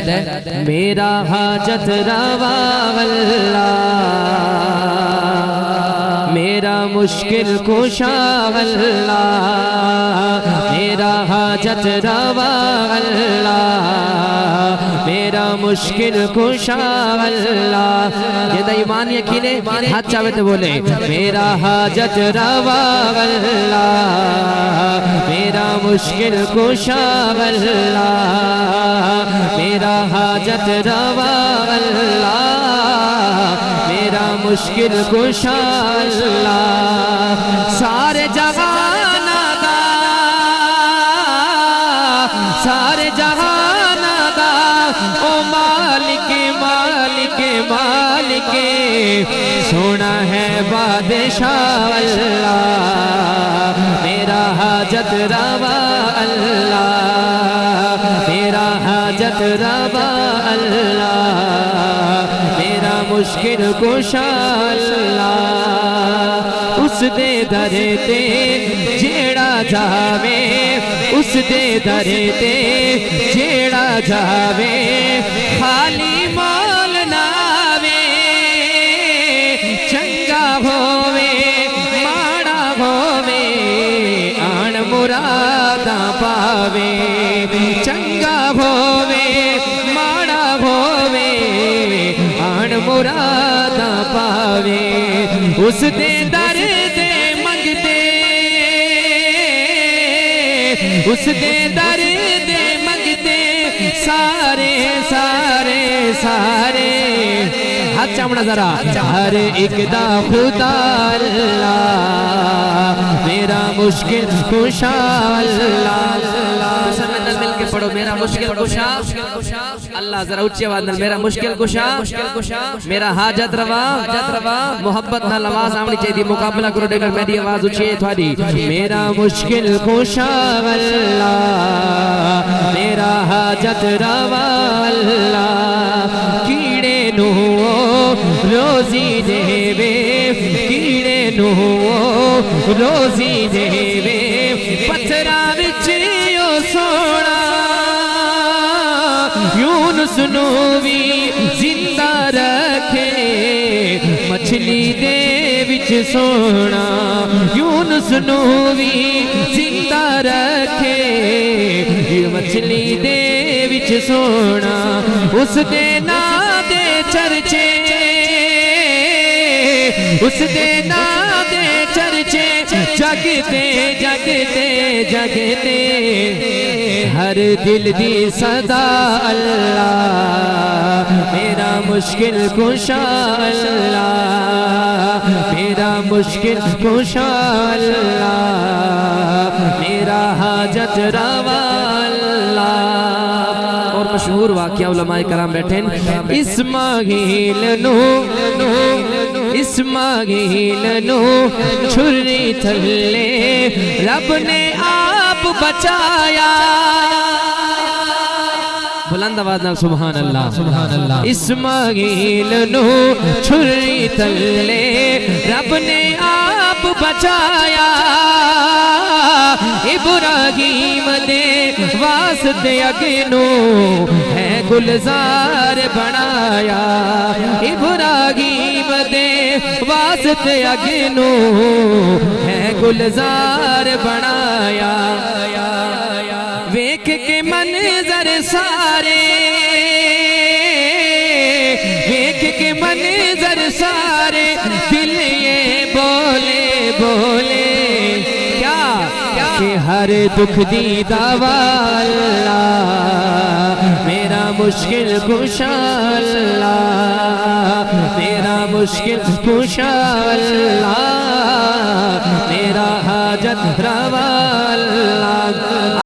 ہے میرا حاجت روا اللہ، میرا مشکل کشا اللہ، میرا حاجت روا اللہ، میرا مشکل کشا اللہ۔ یہ ایمان یقین ہے، ہاتھ چاہے تو بولے میرا حاجت روا اللہ، میرا مشکل کشا اللہ، میرا حاجت روا اللہ، میرا مشکل کشا اللہ۔ سارے جہان دا، سارے جہان دا او مالک مالک مالک سونا ہے بادشاہ اللہ، میرا حاجت روا اللہ، میرا حاجت روا اللہ، میرا مشکل کشا اللہ۔ اس دے در تے جیڑا جاوے، اس دے در تے جیڑا جاوے خالی مول ناوے، چنگا ہووے ماڑا ہووے آن مراداں پاوے، چنگا ہووے ماڑا ہووے آن مراداں پاوے۔ اس دے در دے منگتے، اس دے در دے منگتے سارے سارے سارے۔ ہاتھ چامڑا ذرا، ہر ایک دا خدا اللہ، میرا مشکل کشا اللہ۔ مل کے پڑھو میرا مشکل کشا اللہ، ذرا اچھی آواز نال میرا مشکل کشا، میرا حاجت روا، محبت نال آواز آمنی چاہیے، مقابلہ کرو دیگر میری آواز اچھی ہے تھوڑی۔ میرا مشکل کشا اللہ، میرا حاجت روا اللہ، کیڑے نو روزی دے وے، کیڑے نو روزی دے وے، پتھراں وچ او سونا یونس نو وی زندہ رکھے، مچھلی دے وچ سونا یونس نو وی زندہ رکھے، مچھلی دے وچ سونا۔ اس دے نام دے چرچے، اس دے نام دے چرچے جگتے جگتے جگتے، ہر دل دی صدا اللہ، میرا مشکل کشا اللہ، میرا مشکل کشا اللہ، میرا حاجت روا اللہ۔ اور مشہور واقعہ علماء کرام بیٹھیں، اسماعیل نو اسماعیل نو چھری تھلے رب نے آپ بچایا، بلند آواز نال سبحان اللہ سبحان اللہ۔ اسماعیل نو چھری تھلے رب نے آپ بچایا، ابراہیم دے واسطے اگنو ہے گلزار بنایا، ابراہیم دے واسطے اگنو ہے گلزار بنایا۔ ویکھ کے منظر سارے، ویکھ کے منظر سارے، دل یہ بولے بولے کہ ہر دکھ دی دوا اللہ، میرا مشکل کشا اللہ، میرا مشکل کشا اللہ، میرا حاجت روا اللہ۔